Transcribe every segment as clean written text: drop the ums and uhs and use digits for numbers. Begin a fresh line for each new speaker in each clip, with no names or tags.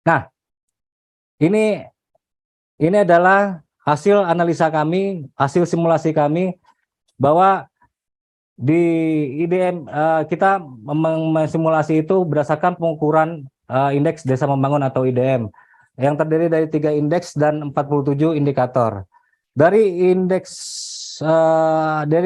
Nah, ini adalah hasil analisa kami, hasil simulasi kami bahwa di IDM kita mensimulasi itu berdasarkan pengukuran indeks desa membangun atau IDM yang terdiri dari 3 indeks dan 47 indikator. Dari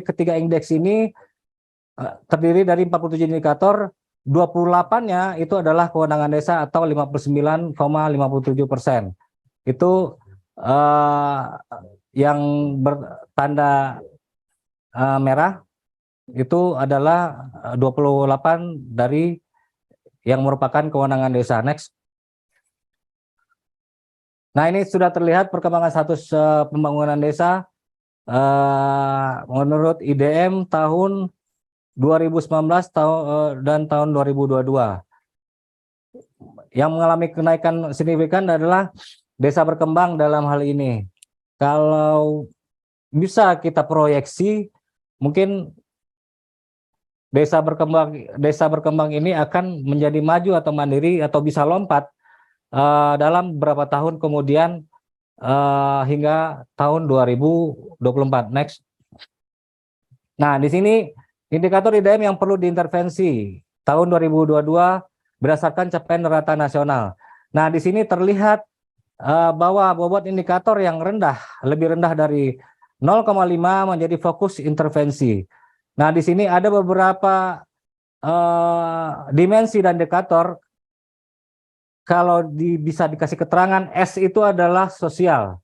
ketiga indeks ini terdiri dari 47 indikator, 28-nya itu adalah kewenangan desa atau 59,57%. Itu yang bertanda merah itu adalah 28 dari yang merupakan kewenangan desa. Next. Nah, ini sudah terlihat perkembangan status pembangunan desa menurut IDM tahun 2019 dan tahun 2022. Yang mengalami kenaikan signifikan adalah desa berkembang dalam hal ini. Kalau bisa kita proyeksi, mungkin desa berkembang ini akan menjadi maju atau mandiri atau bisa lompat dalam beberapa tahun kemudian hingga tahun 2024. Next. Nah, di sini indikator IDM yang perlu diintervensi tahun 2022 berdasarkan capaian rata nasional. Nah, di sini terlihat bahwa bobot indikator yang lebih rendah dari 0,5 menjadi fokus intervensi. Nah, di sini ada beberapa dimensi dan indikator. Kalau bisa dikasih keterangan, S itu adalah sosial,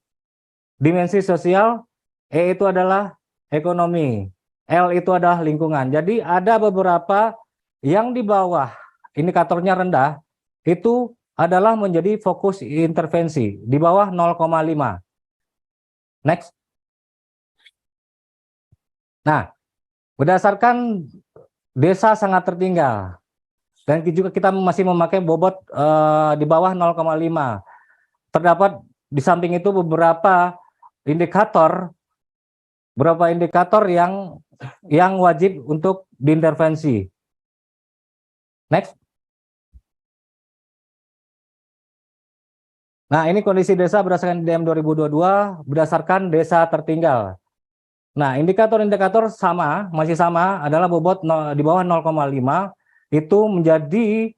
dimensi sosial, E itu adalah ekonomi, L itu adalah lingkungan. Jadi ada beberapa yang di bawah indikatornya rendah, itu adalah menjadi fokus intervensi, di bawah 0,5. Next. Nah, berdasarkan desa sangat tertinggal, dan juga kita masih memakai bobot di bawah 0,5. Terdapat di samping itu beberapa indikator yang wajib untuk diintervensi. Next. Nah, ini kondisi desa berdasarkan IDM 2022 berdasarkan desa tertinggal. Nah, indikator-indikator masih sama adalah bobot di bawah 0,5 itu menjadi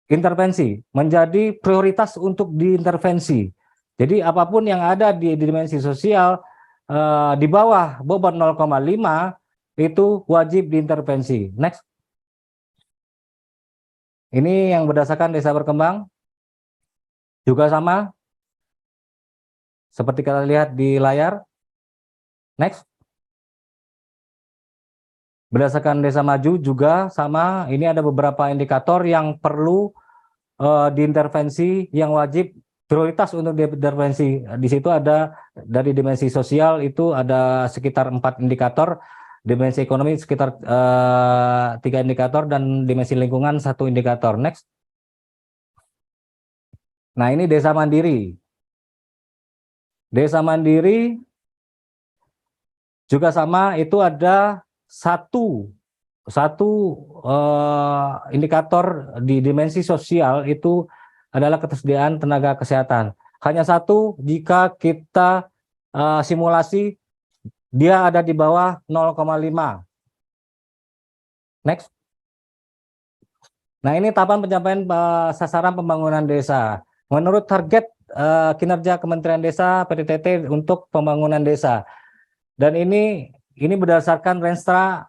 intervensi, menjadi prioritas untuk diintervensi. Jadi apapun yang ada di dimensi sosial di bawah bobot 0,5 itu wajib diintervensi. Next. Ini yang berdasarkan desa berkembang. Juga sama seperti kita lihat di layar. Next. Berdasarkan desa maju juga sama. Ini ada beberapa indikator yang perlu diintervensi, yang wajib prioritas untuk diintervensi. Di situ ada dari dimensi sosial itu ada sekitar 4 indikator, dimensi ekonomi sekitar 3 indikator, dan dimensi lingkungan 1 indikator. Next. Nah, ini desa mandiri. Desa mandiri juga sama, itu ada satu indikator di dimensi sosial itu adalah ketersediaan tenaga kesehatan. Hanya satu jika kita simulasi dia ada di bawah 0,5. Next. Nah, ini tahapan pencapaian sasaran pembangunan desa. Menurut target kinerja Kementerian Desa PDTT untuk pembangunan desa. Dan ini berdasarkan Renstra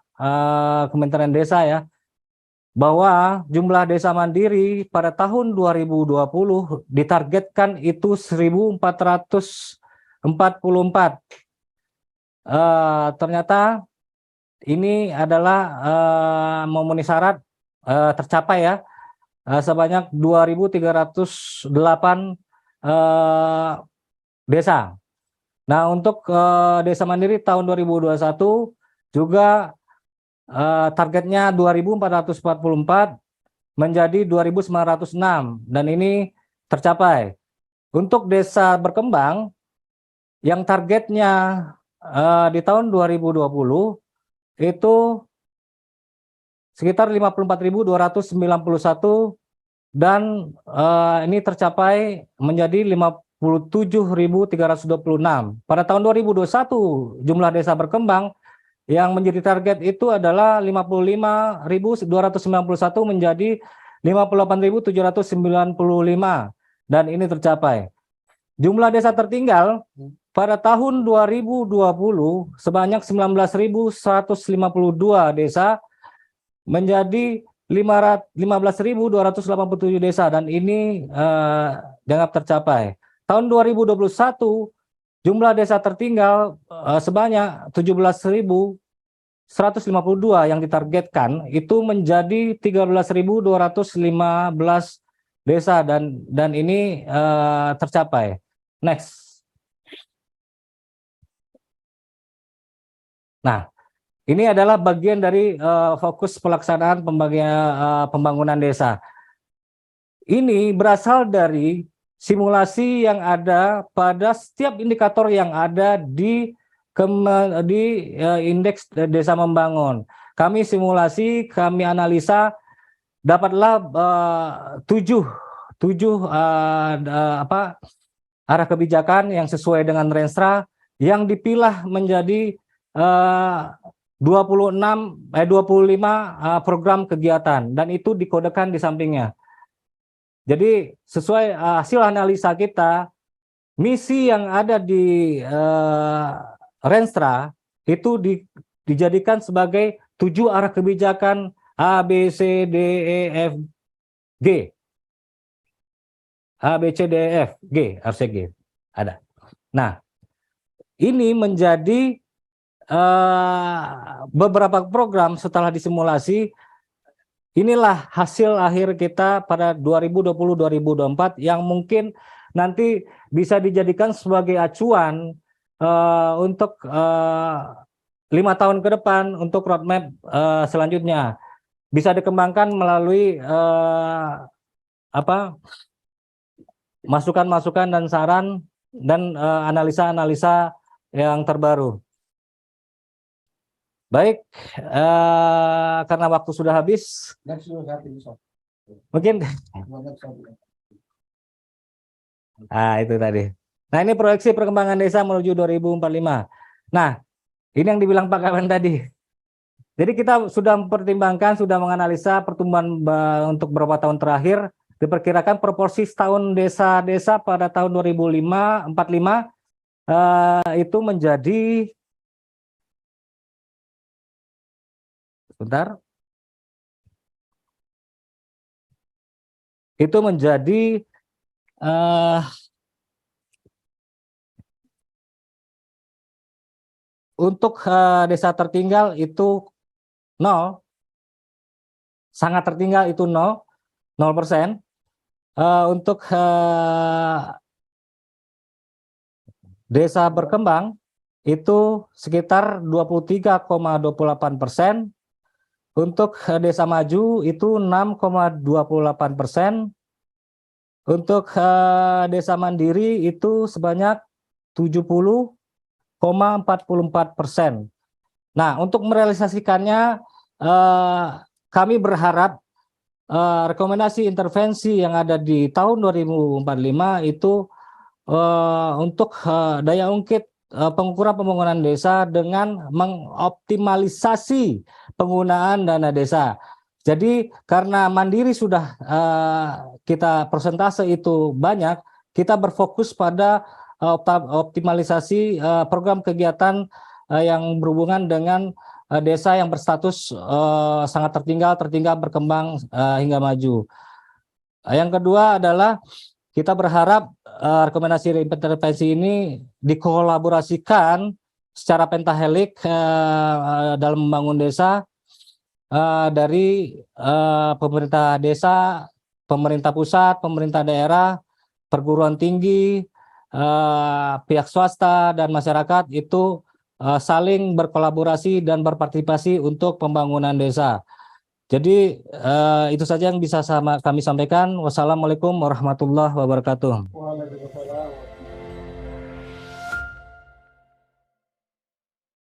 Kementerian Desa ya, bahwa jumlah desa mandiri pada tahun 2020 ditargetkan itu 1.444. Ternyata ini adalah memenuhi syarat, tercapai ya, sebanyak 2.308 desa. Nah, untuk desa mandiri tahun 2021 juga targetnya 2.444 menjadi 2.906, dan ini tercapai. Untuk desa berkembang yang targetnya di tahun 2020 itu sekitar 54.291 dan ini tercapai menjadi 57.326. Pada tahun 2021 jumlah desa berkembang yang menjadi target itu adalah 55.291 menjadi 58.795 dan ini tercapai. Jumlah desa tertinggal pada tahun 2020 sebanyak 19.152 desa menjadi 15.287 desa dan ini dianggap tercapai. Tahun 2021 jumlah desa tertinggal sebanyak 17.152 yang ditargetkan itu menjadi 13.215 desa dan ini tercapai. Next. Nah, ini adalah bagian dari fokus pelaksanaan pembangunan desa. Ini berasal dari simulasi yang ada pada setiap indikator yang ada di indeks desa membangun. Kami simulasi, kami analisa, dapatlah tujuh arah kebijakan yang sesuai dengan Renstra yang dipilah menjadi 25 program kegiatan dan itu dikodekan di sampingnya. Jadi sesuai hasil analisa kita, misi yang ada di Renstra itu dijadikan sebagai 7 arah kebijakan A, B, C, D, E, F, G. A, B, C, D, E, F, G, harusnya G. Ada. Nah, ini menjadi beberapa program setelah disimulasi, inilah hasil akhir kita pada 2020-2024 yang mungkin nanti bisa dijadikan sebagai acuan untuk 5 tahun ke depan untuk roadmap selanjutnya. Bisa dikembangkan melalui masukan-masukan dan saran dan analisa-analisa yang terbaru. Baik, karena waktu sudah habis, mungkin itu tadi. Nah, ini proyeksi perkembangan desa menuju 2045. Nah, ini yang dibilang Pak Kawan tadi. Jadi kita sudah mempertimbangkan, sudah menganalisa pertumbuhan untuk beberapa tahun terakhir. Diperkirakan proporsi setahun desa-desa pada tahun 2045 itu menjadi sebentar. Itu menjadi untuk desa tertinggal itu 0, sangat tertinggal itu 0%. Untuk desa berkembang itu sekitar 23,28%. Untuk desa maju itu 6,28%. Untuk desa mandiri itu sebanyak 70,44%. Nah, untuk merealisasikannya kami berharap rekomendasi intervensi yang ada di tahun 2045 itu untuk daya ungkit pengukuran pembangunan desa dengan mengoptimalisasi penggunaan dana desa. Jadi karena mandiri sudah kita persentase itu banyak, kita berfokus pada optimalisasi program kegiatan yang berhubungan dengan desa yang berstatus sangat tertinggal, berkembang hingga maju. Yang kedua adalah kita berharap rekomendasi intervensi ini dikolaborasikan secara pentahelik dalam membangun desa dari pemerintah desa, pemerintah pusat, pemerintah daerah, perguruan tinggi, pihak swasta dan masyarakat itu saling berkolaborasi dan berpartisipasi untuk pembangunan desa. Jadi itu saja yang bisa kami sampaikan. Wassalamualaikum warahmatullahi wabarakatuh.